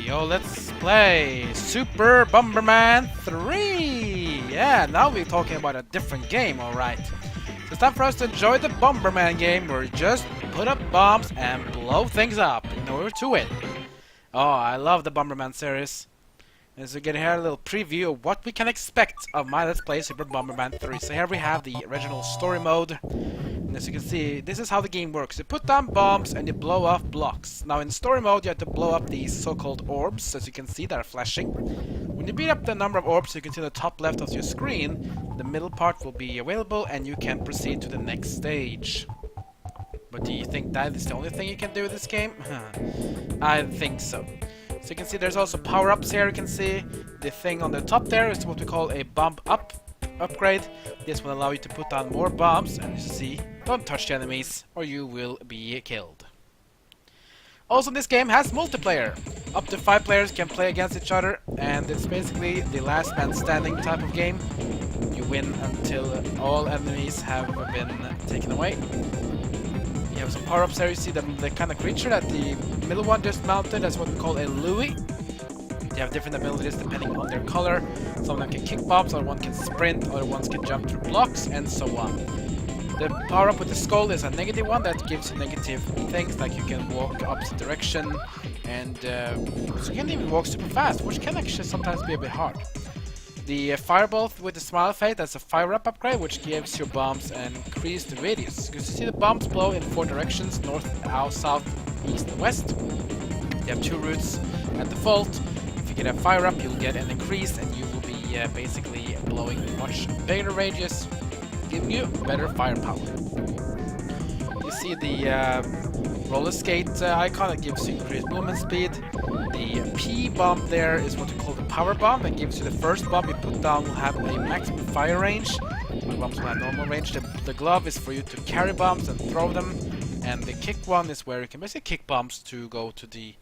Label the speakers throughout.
Speaker 1: Yo, let's play Super Bomberman 3! Yeah, now we're talking about a different game, alright. So it's time for us to enjoy the Bomberman game where you just put up bombs and blow things up in order to win. Oh, I love the Bomberman series. As you get here, a little preview of what we can expect of my Let's Play Super Bomberman 3. So here we have the original story mode. And as you can see, this is how the game works. You put down bombs and you blow off blocks. Now in story mode you have to blow up these so-called orbs, as you can see, that are flashing. When you beat up the number of orbs you can see on the top left of your screen, the middle part will be available and you can proceed to the next stage. But do you think that is the only thing you can do with this game? I think so. So you can see there's also power-ups here. You can see the thing on the top there is what we call a bomb upgrade. This will allow you to put down more bombs, and you see, don't touch the enemies or you will be killed. Also, this game has multiplayer. Up to 5 players can play against each other, and it's basically the last man standing type of game. You win until all enemies have been taken away. You have some power-ups there. You see the kind of creature that the middle one just mounted. That's what we call a Louie. They have different abilities depending on their color. Some of them can kick bombs, other one can sprint, other ones can jump through blocks, and so on. The power-up with the skull is a negative one that gives you negative things, like you can walk opposite direction, and so you can even walk super fast, which can actually sometimes be a bit hard. The fireball with the smile face, that's a fire-up upgrade, which gives your bombs an increased radius. You can see the bombs blow in 4 directions, north, south, east, and west. You have 2 routes at default. If you get a fire-up, you'll get an increase, and you will be basically blowing much bigger radius, giving you better firepower. You see the roller skate icon that gives you increased movement speed. The P bomb there is what we call the power bomb. That gives you the first bomb you put down will have a maximum fire range. The bombs will have normal range. The glove is for you to carry bombs and throw them. And the kick one is where you can basically kick bombs to go to the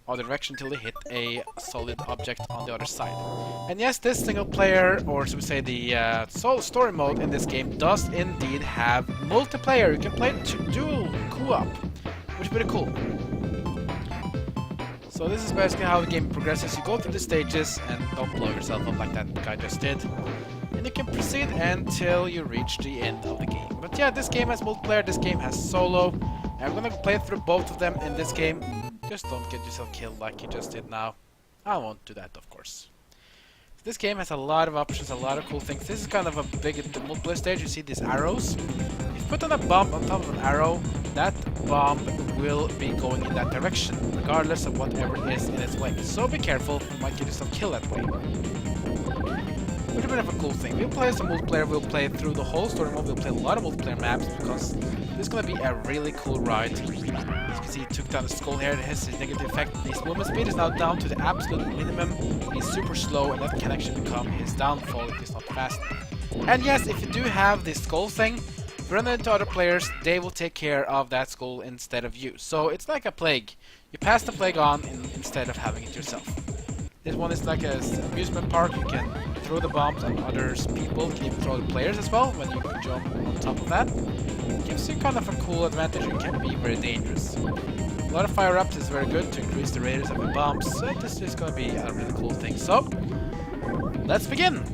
Speaker 1: other direction until they hit a solid object on the other side. And yes, this single player, or should we say the story mode in this game, does indeed have multiplayer. You can play dual co-op, which is pretty cool. So this is basically how the game progresses. You go through the stages and don't blow yourself up like that guy just did. And you can proceed until you reach the end of the game. But yeah, this game has multiplayer, this game has solo. And I'm gonna play through both of them in this game. Just don't get yourself killed like you just did now. I won't do that, of course. This game has a lot of options, a lot of cool things. This is kind of a big multiplayer stage. You see these arrows. If you put on a bomb on top of an arrow, that bomb will be going in that direction, regardless of whatever is in its way. So be careful, you might get yourself killed that way. Which is a bit of a cool thing. We'll play some multiplayer, we'll play through the whole story mode, we'll play a lot of multiplayer maps, because this is going to be a really cool ride. As you can see, he took down the skull here, it has a negative effect. His movement speed is now down to the absolute minimum. He's super slow, and that can actually become his downfall if he's not fast. And yes, if you do have this skull thing, if you run into other players, they will take care of that skull instead of you. So it's like a plague. You pass the plague on instead of having it yourself. This one is like an amusement park. You can throw the bombs on other people. You can even throw the players as well when you can jump on top of that. It gives you kind of a cool advantage and can be very dangerous. A lot of fire-ups is very good to increase the radius of the bombs. So this is going to be a really cool thing. So, let's begin!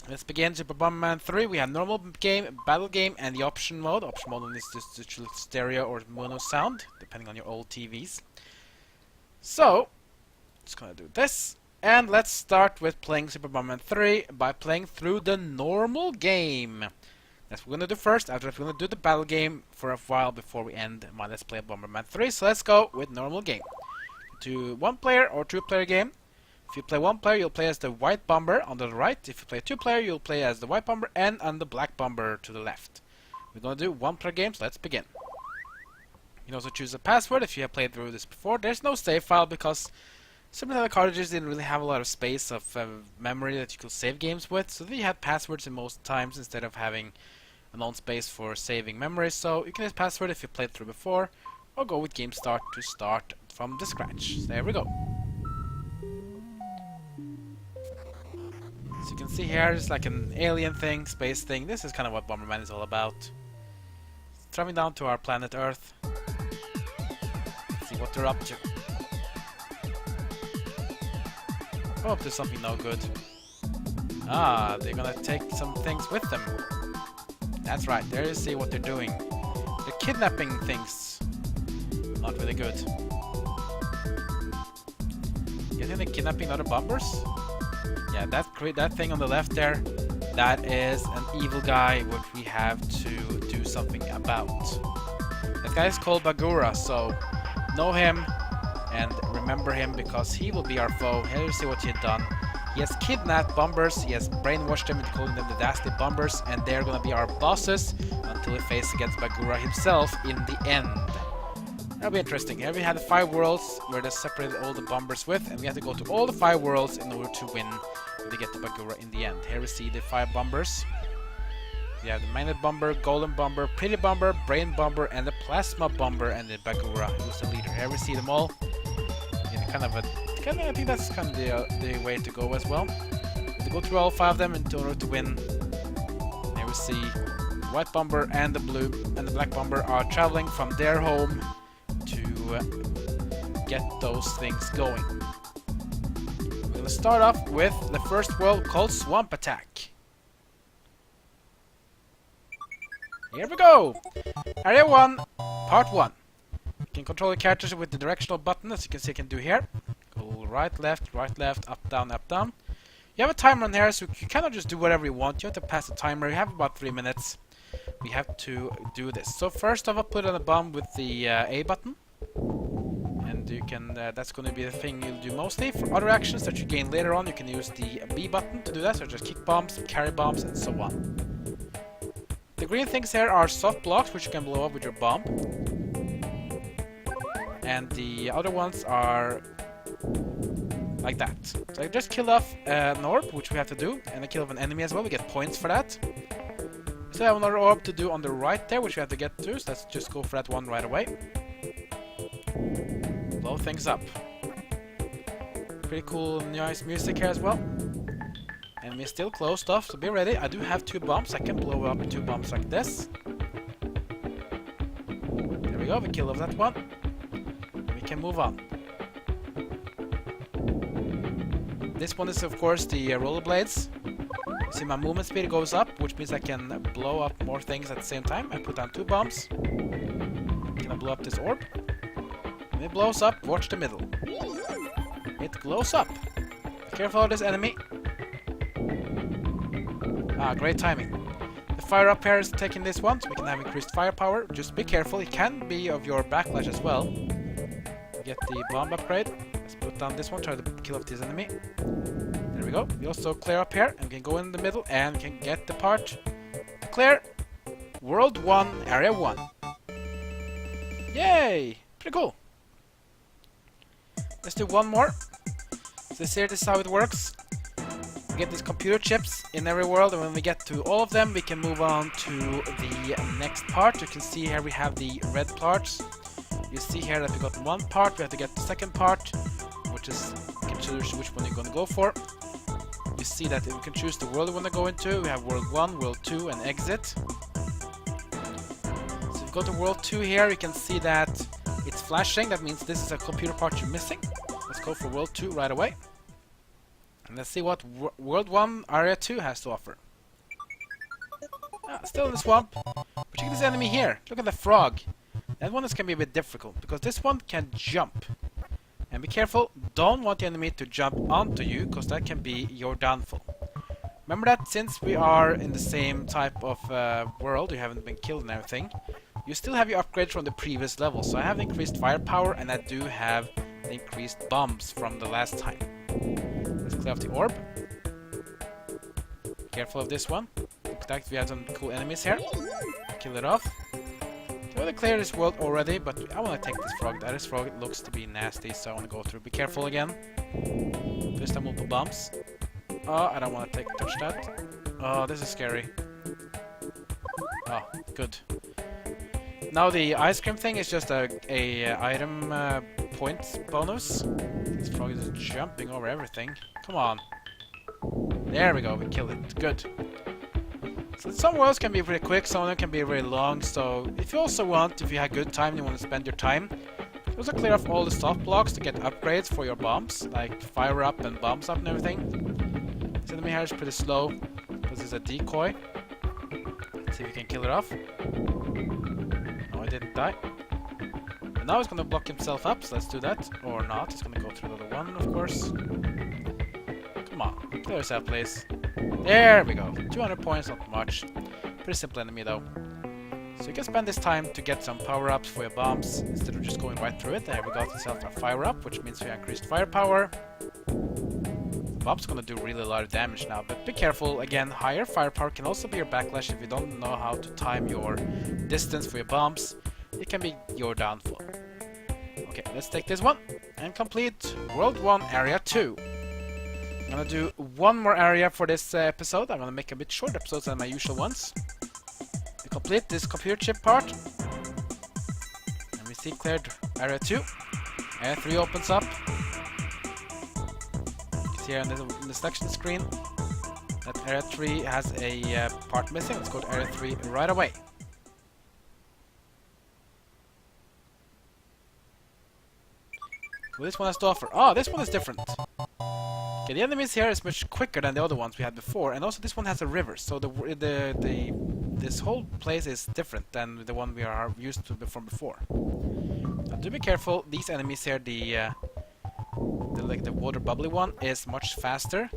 Speaker 1: Let's begin Super Bomberman 3. We have normal game, battle game, and the option mode. Option mode is just digital stereo or mono sound, depending on your old TVs. So, just gonna do this. And let's start with playing Super Bomberman 3 by playing through the normal game. That's what we're gonna do first. After that, we're gonna do the battle game for a while before we end my Let's Play Bomberman 3. So let's go with normal game. To 1-player or 2-player game. If you play 1 player, you'll play as the white bomber on the right. If you play 2 player, you'll play as the white bomber and on the black bomber to the left. We're gonna do 1-player games. Let's begin. You can also choose a password if you have played through this before. There's no save file because some of the cartridges didn't really have a lot of space of memory that you could save games with. So they had passwords in most times instead of having a known space for saving memory. So you can use password if you played through before, or go with game start to start from the scratch. So there we go. So you can see here, it's like an alien thing, space thing. This is kind of what Bomberman is all about. Traveling down to our planet Earth. See what they're up to. I'm up to something no good. Ah, they're gonna take some things with them. That's right, there you see what they're doing. They're kidnapping things. Not really good. You think they're kidnapping other bombers? Yeah, that thing on the left there, that is an evil guy which we have to do something about. That guy is called Bagura, so know him and remember him because he will be our foe. Here you see what he had done. He has kidnapped bombers, he has brainwashed them into calling them the Dastardly Bombers, and they're gonna be our bosses until we face against Bagura himself in the end. That'll be interesting. Here we had the 5 worlds where they separated all the bombers with, and we have to go to all the 5 worlds in order to win and to get the Bagura in the end. Here we see the 5 bombers. We have the Magnet Bomber, Golden Bomber, Pretty Bomber, Brain Bomber, and the Plasma Bomber, and the Bagura, who's the leader. Here we see them all. In I think that's kind of the way to go as well. To go through all 5 of them in order to win. Here we see the White Bomber and the Blue and the Black Bomber are traveling from their home to get those things going. We're going to start off with the first world called Swamp Attack. Here we go! Area 1, Part 1. You can control the characters with the directional button, as you can see I can do here. Go right, left, up, down, up, down. You have a timer on here, so you cannot just do whatever you want. You have to pass the timer. You have about 3 minutes. We have to do this. So first off, I'll put on a bomb with the A button. And you can, that's going to be the thing you'll do mostly. For other actions that you gain later on, you can use the B button to do that, so just kick bombs, carry bombs, and so on. The green things here are soft blocks, which you can blow up with your bomb. And the other ones are like that. So I just kill off an orb, which we have to do, and a kill of an enemy as well. We get points for that. So I have another orb to do on the right there, which we have to get to, so let's just go for that one right away. Blow things up. Pretty cool, nice music here as well. Enemy still closed off, so be ready. I do have 2 bombs. I can blow up 2 bombs like this. There we go, we kill off that one. We can move on. This one is of course the rollerblades. See, my movement speed goes up, which means I can blow up more things at the same time. I put down 2 bombs. Can I blow up this orb? When it blows up, watch the middle. It glows up. Be careful of this enemy. Ah, great timing. The fire up here is taking this one, so we can have increased firepower. Just be careful, it can be of your backlash as well. Get the bomb upgrade. Let's put down this one, try to kill off this enemy. There we go. We also clear up here, and we can go in the middle, and we can get the part. Clear! World 1, Area 1. Yay! Pretty cool. Let's do one more. So this is how it works. We get these computer chips in every world, and when we get to all of them, we can move on to the next part. You can see here we have the red parts. You see here that we got 1 part, we have to get the 2nd part, which is, you can choose which one you're going to go for. You see that we can choose the world we want to go into. We have world 1, world 2, and exit. So if you go to world 2 here, you can see that it's flashing. That means this is a computer part you're missing. Let's go for world 2 right away. And let's see what World 1 Area 2 has to offer. Still in the swamp. But check this enemy here. Look at the frog. That one is going to be a bit difficult, because this one can jump. And be careful, don't want the enemy to jump onto you, because that can be your downfall. Remember that since we are in the same type of world, you haven't been killed and everything, you still have your upgrades from the previous level. So I have increased firepower, and I do have increased bombs from the last time. Let's clear off the orb. Careful of this one. Looks like we have some cool enemies here. Kill it off. I want to clear this world already, but I want to take this frog. This frog looks to be nasty, so I want to go through. Be careful again. First time multiple bombs. Oh, I don't want to touch that. Oh, this is scary. Oh, good. Now the ice cream thing is just a item points bonus. This frog is jumping over everything. Come on. There we go, we killed it. Good. So some worlds can be pretty quick, some of them can be very long, so if you also want, if you have good time and you want to spend your time, you Also clear off all the soft blocks to get upgrades for your bombs, like fire up and bombs up and everything. This enemy here is pretty slow because it's a decoy. Let's see if we can kill it off. No, he didn't die. And now he's gonna block himself up, so let's do that. Or not, he's gonna go through the other one, of course. Come on, clear yourself, please. There we go. 200 points, not much. Pretty simple enemy though. So you can spend this time to get some power-ups for your bombs instead of just going right through it. There we got yourself a fire-up, which means we increased firepower. The bomb's gonna do really a lot of damage now, but be careful. Again, higher firepower can also be your backlash if you don't know how to time your distance for your bombs. It can be your downfall. Okay, let's take this one and complete World 1 Area 2. I'm gonna do one more area for this episode. I'm gonna make a bit short episodes than my usual ones. To complete this computer chip part. And we see cleared Area 2. Area 3 opens up. You can see here in the selection screen that Area 3 has a part missing. Let's go to Area 3 right away. Well, this one has to offer. Oh, this one is different. Okay, the enemies here is much quicker than the other ones we had before, and also this one has a river, so this whole place is different than the one we are used to from before. Now, do be careful. These enemies here, the water bubbly one, is much faster,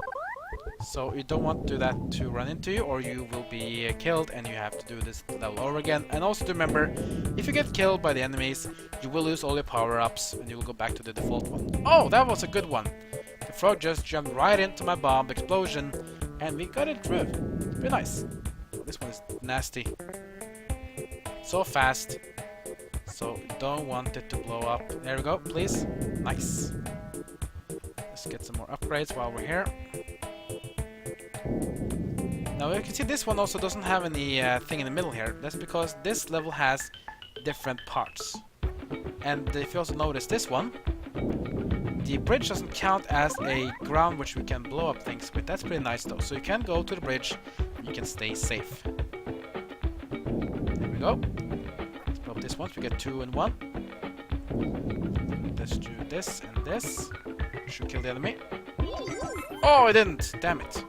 Speaker 1: so you don't want to do that to run into you, or you will be killed, and you have to do this level over again. And also to remember, if you get killed by the enemies, you will lose all your power-ups, and you will go back to the default one. Oh, that was a good one. The frog just jumped right into my bomb explosion, and we got it through. Pretty nice. Oh, this one is nasty. So fast. So don't want it to blow up. There we go, please. Nice. Let's get some more upgrades while we're here. Now you can see this one also doesn't have any thing in the middle here. That's because this level has different parts. And if you also notice this one, the bridge doesn't count as a ground which we can blow up things with. That's pretty nice though. So you can go to the bridge and you can stay safe. There we go. Let's blow up this one. We get 2 in 1. Let's do this and this. Should kill the enemy. Oh, I didn't! Damn it.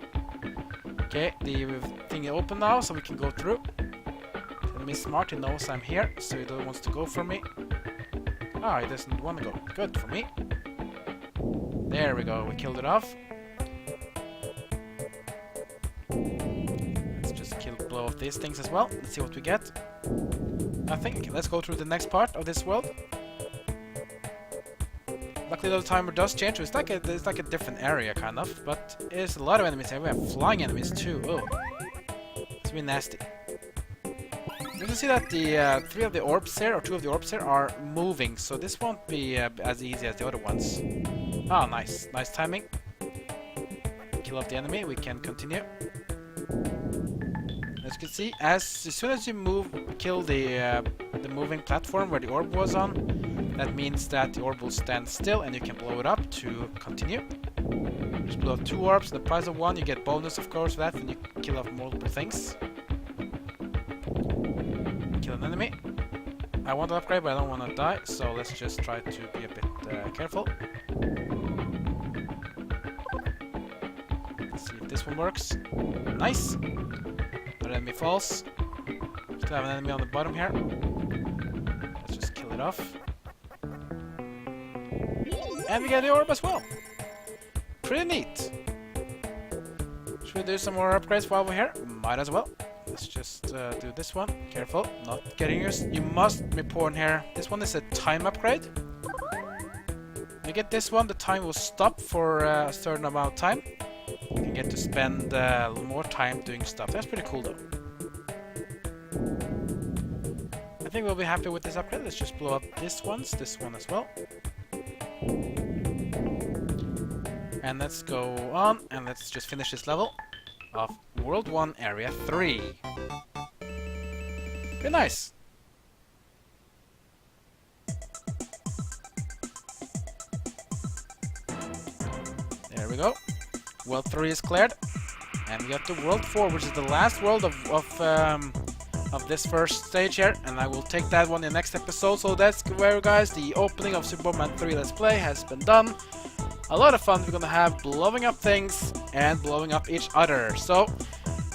Speaker 1: Okay, the thing is open now, so we can go through. The enemy is smart, he knows I'm here, so he doesn't want to go for me. Ah, he doesn't want to go. Good for me. There we go, we killed it off. Let's just blow off these things as well. Let's see what we get. Nothing. Okay, let's go through the next part of this world. Luckily the timer does change, so it's like a different area kind of, but there's a lot of enemies here. We have flying enemies too. Oh, it's really nasty. You can see that the 3 of the orbs here, or 2 of the orbs here, are moving, so this won't be as easy as the other ones. Ah, nice, nice timing. Kill off the enemy. We can continue. As you can see, as soon as you kill the moving platform where the orb was on. That means that the orb will stand still and you can blow it up to continue. Just blow up 2 orbs, the price of 1, you get bonus of course for that, and you kill off multiple things. Kill an enemy. I want to upgrade but I don't want to die, so let's just try to be a bit careful. Let's see if this one works. Nice! Another enemy falls. Still have an enemy on the bottom here. Let's just kill it off. And we get the orb as well. Pretty neat. Should we do some more upgrades while we're here? Might as well. Let's just do this one. Careful, not getting used. You must be porn here. This one is a time upgrade. When you get this one, the time will stop for a certain amount of time. You can get to spend a little more time doing stuff. That's pretty cool though. I think we'll be happy with this upgrade. Let's just blow up this one as well. And let's go on, and let's just finish this level of World 1 Area 3. Pretty nice. There we go. World 3 is cleared. And we got to World 4, which is the last world of of this first stage here, and I will take that one in the next episode. So that's where, guys, the opening of Super Bomberman 3 Let's Play has been done. A lot of fun we're gonna have blowing up things and blowing up each other. So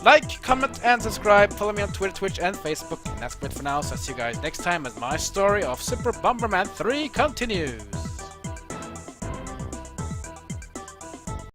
Speaker 1: like, comment, and subscribe. Follow me on Twitter, Twitch, and Facebook. And that's it for now. So I'll see you guys next time as my story of Super Bomberman 3 continues.